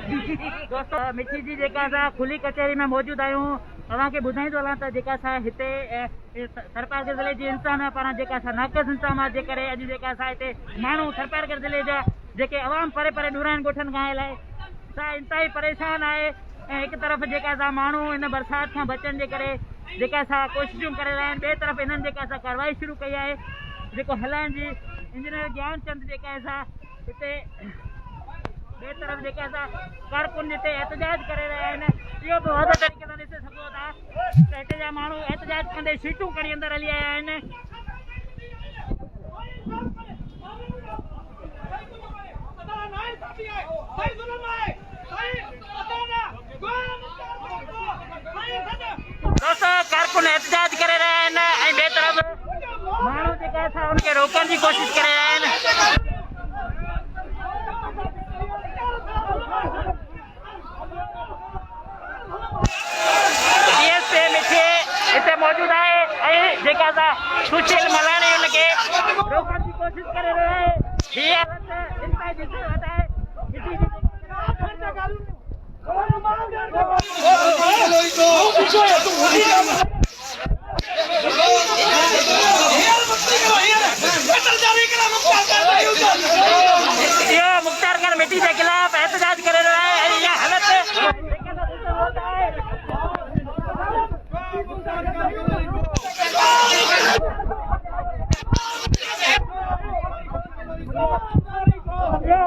दोस्तों मिठी जी जेका असां खुली कचहरी में मौजूद आहियूं तव्हांखे ॿुधाईंदो हलां त जेका असां हिते सरकारगढ़ ज़िले जे इंसान पारां जेका असां नाक़ज़ इंतज़ामात जे करे अॼु जेका असां हिते माण्हू सरकारगढ़ ज़िले जा जेके अवाम परे परे ॾुराइन ॻोठनि खां आयल आहे असां इंतहाई परेशान आहे ऐं हिकु तरफ़ जेका असां माण्हू हिन बरसाति खां बचण जे करे जेका असां कोशिशूं करे रहिया आहिनि ॿिए तरफ़ हिननि जेका असां कार्रवाई शुरू कई आहे जेको हलाइण जी इंजीनियर ज्ञानचंद जेका असां हिते ॿिए तरफ़ जेके असां कारकुन हिते एहतजाज करे रहिया आहिनि इहो बि वाज़े तरीक़े सां ॾिसी सघो था त हिते जा माण्हू एहतजाज कंदे सीटूं खणी अंदरि हली आया आहिनि। दोस्तों कारकुन एहतजाज करे रहिया आहिनि ऐं ॿिए तरफ़ माण्हू जेका असां उनखे रोकण जी कोशिशि करे रहिया आहिनि। हिते मौजूद आहे ऐं जेका असां सुशील मलाणी हुनखे रोकण जी कोशिशि करे रहिया आहे हीअ हालत इंतहाई ॾिसी वठि आहे इहो मुख्तार मिठी जे खिलाफ़ एहतजाज करे रहिया आहे ऐं इहा हालत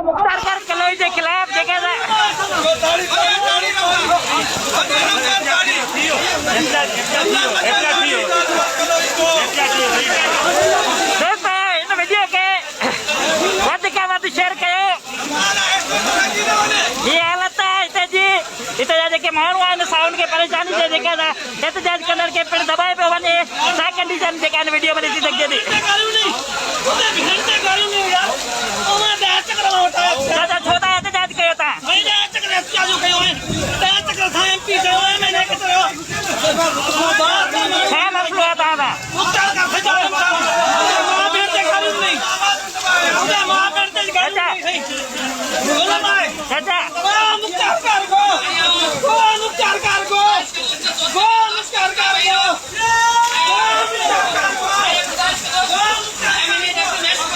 मुख्तार कलोई के खिलाफ जेका इन वीडियो के वध खां वध शेयर कयो। ये हालत है हिते जी हिते जा जेके माण्हू आहिनि साउंड खे परेशानी जे जेका एहतजाज कंदड़ खे पिणु दबाए पियो वञे सा कंडीशन जेका हिन वीडियो में ॾिसी सघिजे थी। दादा छो था एहतजाज कयो तव्हां? छा मसलो आहे तव्हां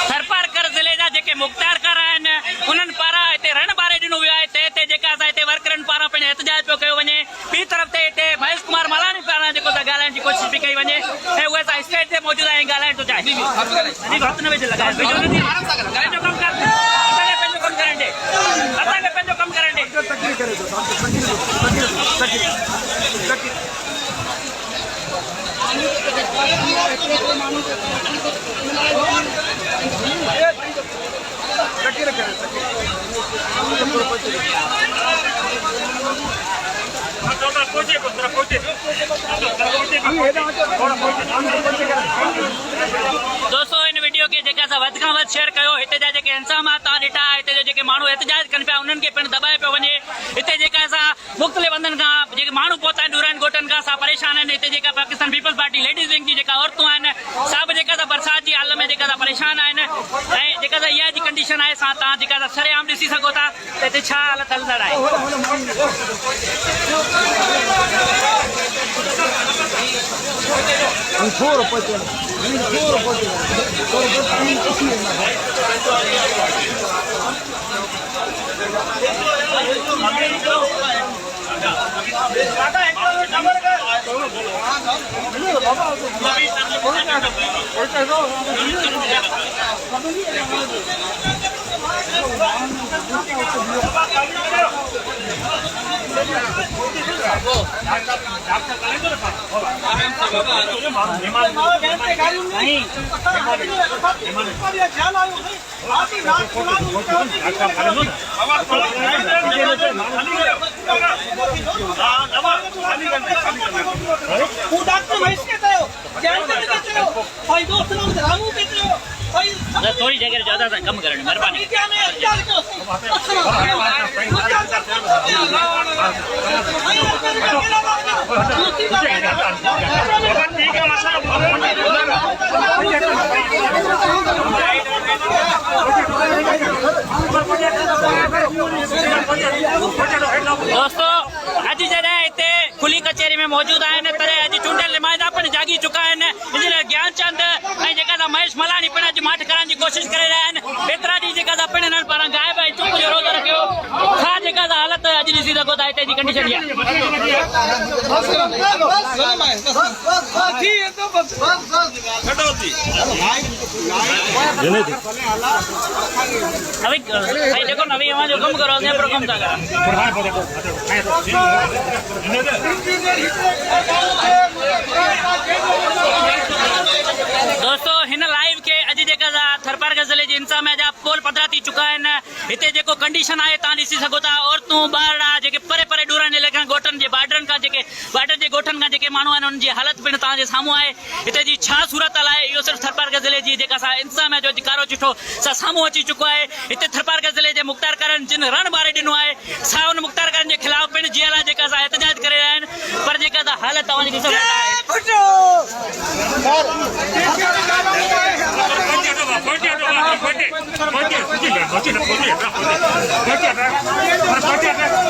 सरकारगढ़ ज़िले जा जेके मुख्तार आहिनि उन्हनि पारां हिते रण बारे ॾिनो वियो आहे ते जेका असां हिते वर्करनि पारां पिणु एहतजाज पियो कयो वञे ॿी तरफ़ ते हिते महेश कुमार मलाणी पारां जेको ॻाल्हाइण जी कोशिशि पई कई वञे ऐं उहे असां स्टेज ते मौजूद आहियूं ॻाल्हाइण थो चाहे हथ न वेझे लॻाए पंहिंजो कमु कर असांखे पंहिंजो कमु करण ॾे असांखे पंहिंजो कमु करण दोस्तों इन वीडियो के जेका असां वध खां वध शेयर कयो। हिते जा जेके इंतज़ामात तव्हां ॾिठा हिते जा जेके माण्हू एहतजाज कनि पिया उन्हनि खे पिणु दबाए पियो वञे। हिते जेका असां मुख़्तलिफ़ हंधनि खां जेके माण्हू पहुता आहिनि ॾुराइन ॻोठनि खां असां परेशान आहिनि। हिते जेका पाकिस्तान पीपल्स पार्टी लेडीज़ विंग जी जेका औरतूं आहिनि सभु जेका असां बरसाति जी हाल में जेका असां परेशान आहिनि ऐं जेका असां इहा जी कंडीशन आहे असां तव्हां जेका असां सरेआम ॾिसी सघो था त हिते छा हालत हलंदड़ आहे। थोड़ी जगह ज्यादा कम करण मेहरबानी। ठीक है मौजूद आहिनि पर अॼु चूंडियल नुमाइंदा पिण जागी चुका आहिनि इन लाइ ज्ञानचंद ऐं जेका महेश मलानी पिण अॼु माठ करण जी कोशिशि करे रहिया आहिनि एतिरा ॾींहं जेका पिण हिननि पारां गाइब ऐं चुप जो रोज़ रखियो छा जेका हालत अॼु ॾिसी सघो था हिते जी कंडीशन इहा भाई देखो नवी हवा जो कम करो प्रो कम था दोस्तों हिन लाइव के अॼु जेका थरपारकर ज़िले जे इंसा में पोल पधरा थी चुका आहिनि हिते जेको कंडीशन आहे तव्हां ॾिसी सघो था औरतूं ॿार जेके परे परे ॾूरनि इलाइक़नि ॻोठनि जे बॉर्डरनि खां जेके बॉर्डर जे ॻोठनि खां जेके माण्हू आहिनि उन्हनि जी हालत पिणु तव्हांजे साम्हूं आहे हिते जी छा सूरत हाल आहे इहो सिर्फ़ु थरपारकर ज़िले जी जेका इंसा में जो कारो चिठो साम्हूं अची चुको आहे हिते थरपारकर ज़िले जे मुख़्तार करन जिन रण ॿारे ॾिनो आहे सा उन मुख़्तार करन जे ख़िलाफ़ पिणु जीअं जेका एहतजाज करे रहिया आहिनि पर जेका हालत तव्हां ॾिसी सघो था